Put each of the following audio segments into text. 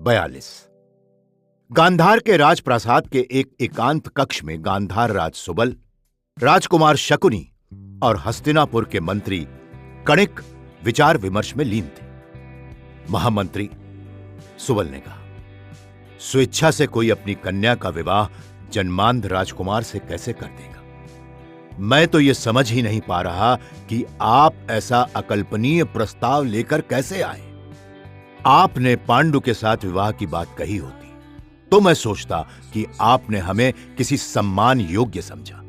42। गांधार के राजप्रासाद के एक एकांत कक्ष में गांधार राज सुबल, राजकुमार शकुनी और हस्तिनापुर के मंत्री कणिक विचार विमर्श में लीन थे। महामंत्री सुबल ने कहा, स्वेच्छा से कोई अपनी कन्या का विवाह जन्मांध राजकुमार से कैसे कर देगा? मैं तो यह समझ ही नहीं पा रहा कि आप ऐसा अकल्पनीय प्रस्ताव लेकर कैसे आए। आपने पांडु के साथ विवाह की बात कही होती तो मैं सोचता कि आपने हमें किसी सम्मान योग्य समझा,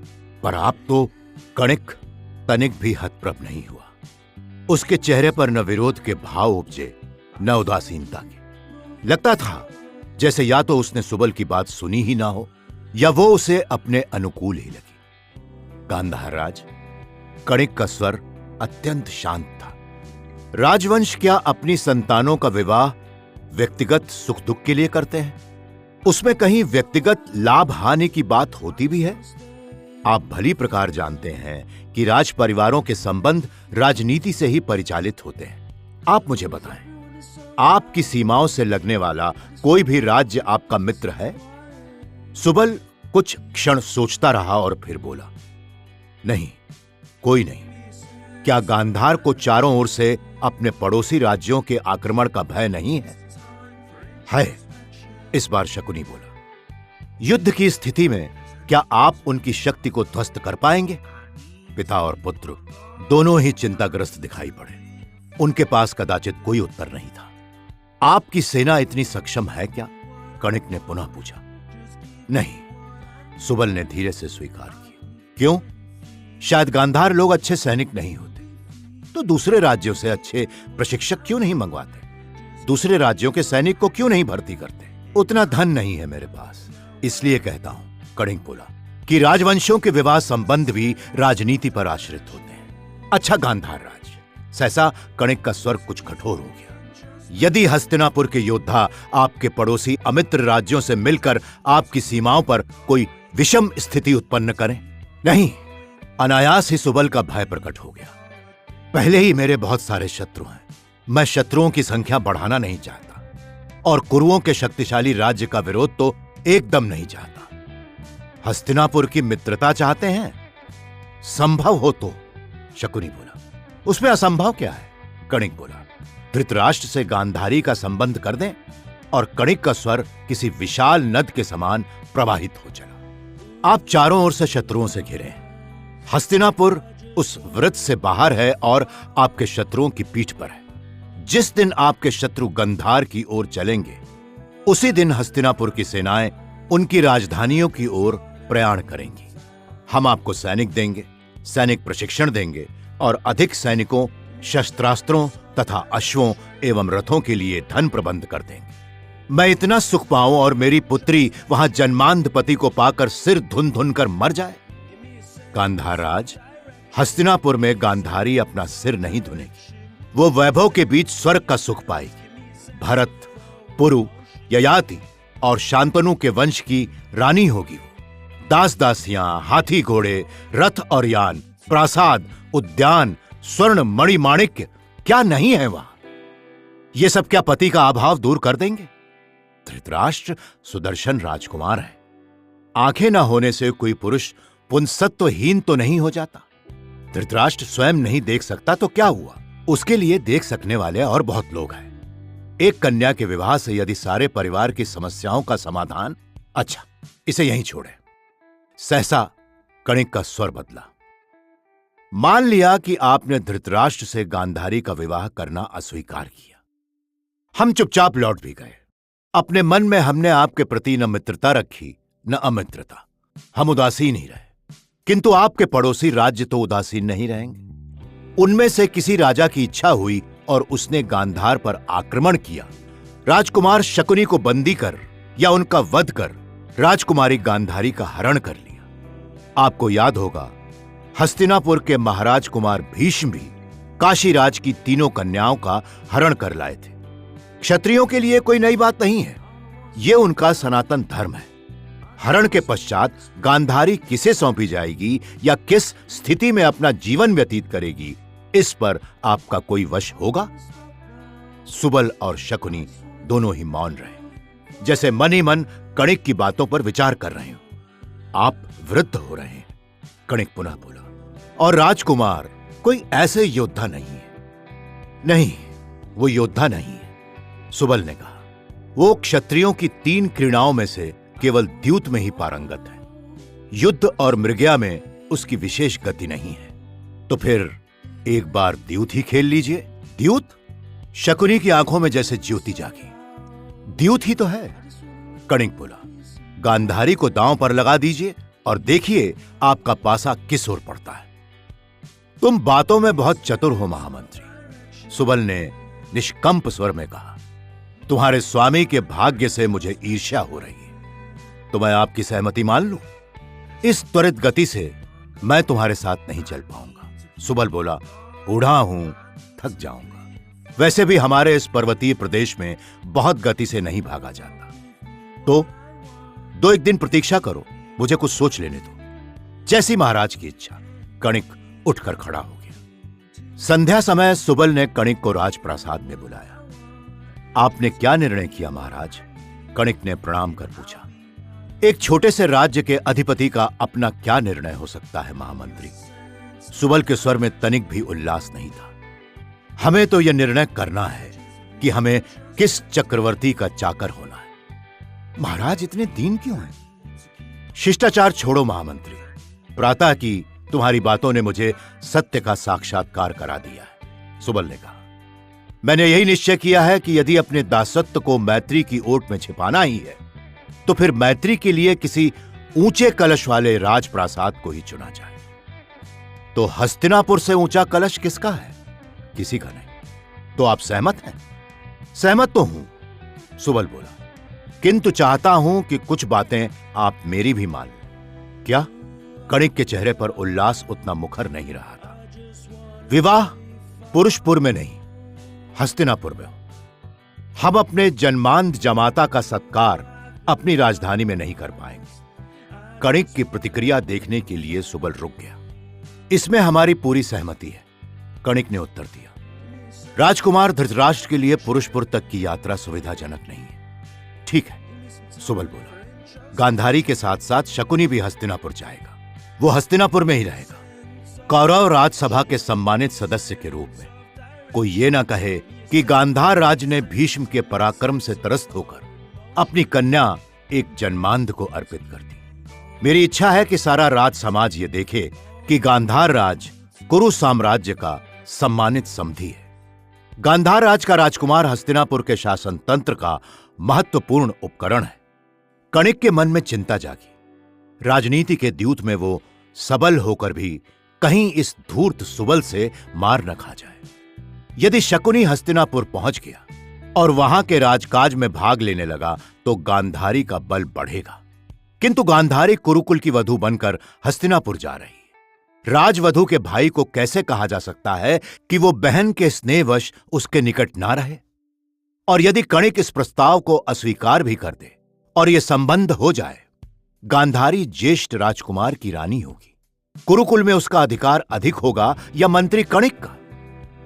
पर आप तो कणिक तनिक भी हतप्रभ नहीं हुआ। उसके चेहरे पर न विरोध के भाव उपजे न उदासीनता के। लगता था जैसे या तो उसने सुबल की बात सुनी ही ना हो या वो उसे अपने अनुकूल ही लगी। गांधार राज, कणिक का स्वर अत्यंत शांत था। राजवंश क्या अपनी संतानों का विवाह व्यक्तिगत सुख दुख के लिए करते हैं? उसमें कहीं व्यक्तिगत लाभ हानि की बात होती भी है? आप भली प्रकार जानते हैं कि राज परिवारों के संबंध राजनीति से ही परिचालित होते हैं। आप मुझे बताएं, आपकी सीमाओं से लगने वाला कोई भी राज्य आपका मित्र है? सुबल कुछ क्षण सोचता रहा और फिर बोला, नहीं, कोई नहीं। क्या गांधार को चारों ओर से अपने पड़ोसी राज्यों के आक्रमण का भय नहीं है? है, इस बार शकुनी बोला। युद्ध की स्थिति में क्या आप उनकी शक्ति को ध्वस्त कर पाएंगे? पिता और पुत्र दोनों ही चिंताग्रस्त दिखाई पड़े। उनके पास कदाचित कोई उत्तर नहीं था। आपकी सेना इतनी सक्षम है क्या? कणिक ने पुनः पूछा। नहीं, सुबल ने धीरे से स्वीकार किया। क्यों? शायद गांधार लोग अच्छे सैनिक नहीं होते, तो दूसरे राज्यों से अच्छे प्रशिक्षक क्यों नहीं मंगवाते? दूसरे राज्यों के सैनिक को क्यों नहीं भर्ती करते? उतना धन नहीं है मेरे पास, इसलिए कहता हूं, कणिक बोला, कि राजवंशों के विवाह संबंध भी राजनीति पर आश्रित होते हैं। अच्छा गांधार राज, सहसा कणिक का स्वर कुछ कठोर हो गया, यदि हस्तिनापुर के योद्धा आपके पड़ोसी अमित्र राज्यों से मिलकर आपकी सीमाओं पर कोई विषम स्थिति उत्पन्न करें? नहीं, अनायास ही सुबल का भय प्रकट हो गया। पहले ही मेरे बहुत सारे शत्रु हैं, मैं शत्रुओं की संख्या बढ़ाना नहीं चाहता, और कुरुओं के शक्तिशाली राज्य का विरोध तो एकदम नहीं चाहता। हस्तिनापुर की मित्रता चाहते हैं? संभव हो तो, शकुनी बोला। उसमें असंभव क्या है? कणिक बोला। धृतराष्ट्र से गांधारी का संबंध कर दें? और कणिक का स्वर किसी विशाल नद के समान प्रवाहित हो चला। आप चारों ओर से शत्रुओं से घिरे हैं। हस्तिनापुर उस वृत्त से बाहर है और आपके शत्रुओं की पीठ पर है। जिस दिन आपके शत्रु गंधार की ओर चलेंगे, उसी दिन हस्तिनापुर की सेनाएं उनकी राजधानियों की ओर प्रयाण करेंगी। हम आपको सैनिक देंगे, सैनिक प्रशिक्षण देंगे और अधिक सैनिकों, शस्त्रास्त्रों तथा अश्वों एवं रथों के लिए धन प्रबंध कर देंगे। मैं इतना सुख पाऊं और मेरी पुत्री वहां जन्मांध पति को पाकर सिर धुन धुन कर मर जाए? गांधार राज, हस्तिनापुर में गांधारी अपना सिर नहीं धुनेगी, वो वैभव के बीच स्वर्ग का सुख पाएगी। भरत, पुरु, ययाति और शांतनु के वंश की रानी होगी वो। दास दासियां, हाथी घोड़े, रथ और यान, प्रासाद, उद्यान, स्वर्ण मणि माणिक्य क्या नहीं है वहां? ये सब क्या पति का अभाव दूर कर देंगे? धृतराष्ट्र सुदर्शन राजकुमार है। आंखें न होने से कोई पुरुष पुंसत्वहीन तो नहीं हो जाता। धृतराष्ट्र स्वयं नहीं देख सकता तो क्या हुआ, उसके लिए देख सकने वाले और बहुत लोग हैं। एक कन्या के विवाह से यदि सारे परिवार की समस्याओं का समाधान, अच्छा, इसे यहीं छोड़े। सहसा कणिक का स्वर बदला। मान लिया कि आपने धृतराष्ट्र से गांधारी का विवाह करना अस्वीकार किया। हम चुपचाप लौट भी गए। अपने मन में हमने आपके प्रति न मित्रता रखी न अमित्रता। हम उदासीन ही रहे, किंतु आपके पड़ोसी राज्य तो उदासीन नहीं रहेंगे। उनमें से किसी राजा की इच्छा हुई और उसने गांधार पर आक्रमण किया। राजकुमार शकुनी को बंदी कर या उनका वध कर राजकुमारी गांधारी का हरण कर लिया। आपको याद होगा, हस्तिनापुर के महाराज कुमार भीष्म भी काशीराज की तीनों कन्याओं का हरण कर लाए थे। क्षत्रियों के लिए कोई नई बात नहीं है, ये उनका सनातन धर्म है। हरण के पश्चात गांधारी किसे सौंपी जाएगी या किस स्थिति में अपना जीवन व्यतीत करेगी, इस पर आपका कोई वश होगा? सुबल और शकुनी दोनों ही मौन रहे। जैसे मन ही मन कणिक की बातों पर विचार कर रहे हो। आप वृद्ध हो रहे हैं, कणिक पुनः बोला, और राजकुमार कोई ऐसे योद्धा नहीं है। नहीं, वो योद्धा नहीं है, सुबल ने कहा। वो क्षत्रियों की 3 क्रीड़ाओं में से केवल द्यूत में ही पारंगत है। युद्ध और मृगया में उसकी विशेष गति नहीं है। तो फिर एक बार द्यूत ही खेल लीजिए। द्यूत? शकुनी की आंखों में जैसे ज्योति जागी। द्यूत ही तो है, कणिक बोला। गांधारी को दांव पर लगा दीजिए और देखिए आपका पासा किस ओर पड़ता है। तुम बातों में बहुत चतुर हो महामंत्री, सुबल ने निष्कंप स्वर में कहा। तुम्हारे स्वामी के भाग्य से मुझे ईर्ष्या हो रही है, तो मैं आपकी सहमति मान लूं? इस त्वरित गति से मैं तुम्हारे साथ नहीं चल पाऊंगा, सुबल बोला। बूढ़ा हूं, थक जाऊंगा। वैसे भी हमारे इस पर्वतीय प्रदेश में बहुत गति से नहीं भागा जाता। तो 2-1 दिन प्रतीक्षा करो, मुझे कुछ सोच लेने दो। जैसी महाराज की इच्छा। कणिक उठकर खड़ा हो गया। संध्या समय सुबल ने कणिक को राजप्रासाद में बुलाया। आपने क्या निर्णय किया महाराज? कणिक ने प्रणाम कर पूछा। एक छोटे से राज्य के अधिपति का अपना क्या निर्णय हो सकता है महामंत्री? सुबल के स्वर में तनिक भी उल्लास नहीं था। हमें तो यह निर्णय करना है कि हमें किस चक्रवर्ती का चाकर होना है। महाराज इतने दीन क्यों हैं? शिष्टाचार छोड़ो महामंत्री। प्रातः की तुम्हारी बातों ने मुझे सत्य का साक्षात्कार करा दिया है, सुबल ने कहा। मैंने यही निश्चय किया है कि यदि अपने दासत्व को मैत्री की ओट में छिपाना ही है, तो फिर मैत्री के लिए किसी ऊंचे कलश वाले राजप्रासाद को ही चुना जाए। तो हस्तिनापुर से ऊंचा कलश किसका है? किसी का नहीं। तो आप सहमत हैं? सहमत तो हूं, सुबल बोला, किंतु चाहता हूं कि कुछ बातें आप मेरी भी मान लें। क्या? कणिक के चेहरे पर उल्लास उतना मुखर नहीं रहा था। विवाह पुरुषपुर में नहीं, हस्तिनापुर में हो। हम अपने जन्मांध जमाता का सत्कार अपनी राजधानी में नहीं कर पाएंगे। कणिक की प्रतिक्रिया देखने के लिए सुबल रुक गया। इसमें हमारी पूरी सहमति है, कणिक ने उत्तर दिया। राजकुमार धृतराष्ट्र के लिए पुरुषपुर तक की यात्रा सुविधाजनक नहीं है। ठीक है, सुबल बोला। गांधारी के साथ साथ शकुनी भी हस्तिनापुर जाएगा। वो हस्तिनापुर में ही रहेगा, कौरव राजसभा के सम्मानित सदस्य के रूप में। कोई ये ना कहे कि गांधार राज ने भीष्म के पराक्रम से त्रस्त होकर अपनी कन्या एक जन्मांध को अर्पित कर दी। मेरी इच्छा है कि सारा राज समाज ये देखे कि गांधार राज कुरु साम्राज्य का सम्मानित समधी है। गांधार राज का राजकुमार हस्तिनापुर के शासन तंत्र का महत्वपूर्ण उपकरण है। कणिक के मन में चिंता जागी। राजनीति के द्यूत में वो सबल होकर भी कहीं इस धूर्त सुबल से मार न खा जाए। यदि शकुनी हस्तिनापुर पहुंच गया और वहां के राजकाज में भाग लेने लगा तो गांधारी का बल बढ़ेगा। किंतु गांधारी कुरुकुल की वधू बनकर हस्तिनापुर जा रही है। राजवधू के भाई को कैसे कहा जा सकता है कि वो बहन के स्नेहवश उसके निकट ना रहे? और यदि कणिक इस प्रस्ताव को अस्वीकार भी कर दे और यह संबंध हो जाए, गांधारी ज्येष्ठ राजकुमार की रानी होगी। कुरुकुल में उसका अधिकार अधिक होगा या मंत्री कणिक का?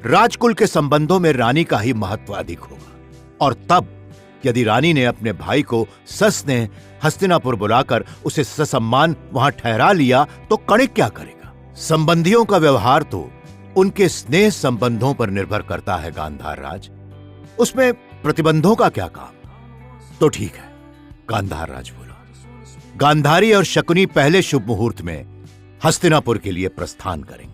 राजकुल के संबंधों में रानी का ही महत्व अधिक होगा। और तब यदि रानी ने अपने भाई को सस्नेह हस्तिनापुर बुलाकर उसे ससम्मान वहां ठहरा लिया तो कणिक क्या करेगा? संबंधियों का व्यवहार तो उनके स्नेह संबंधों पर निर्भर करता है गांधार राज, उसमें प्रतिबंधों का क्या काम? तो ठीक है, गांधार राज बोला। गांधारी और शकुनी पहले शुभ मुहूर्त में हस्तिनापुर के लिए प्रस्थान करेंगे।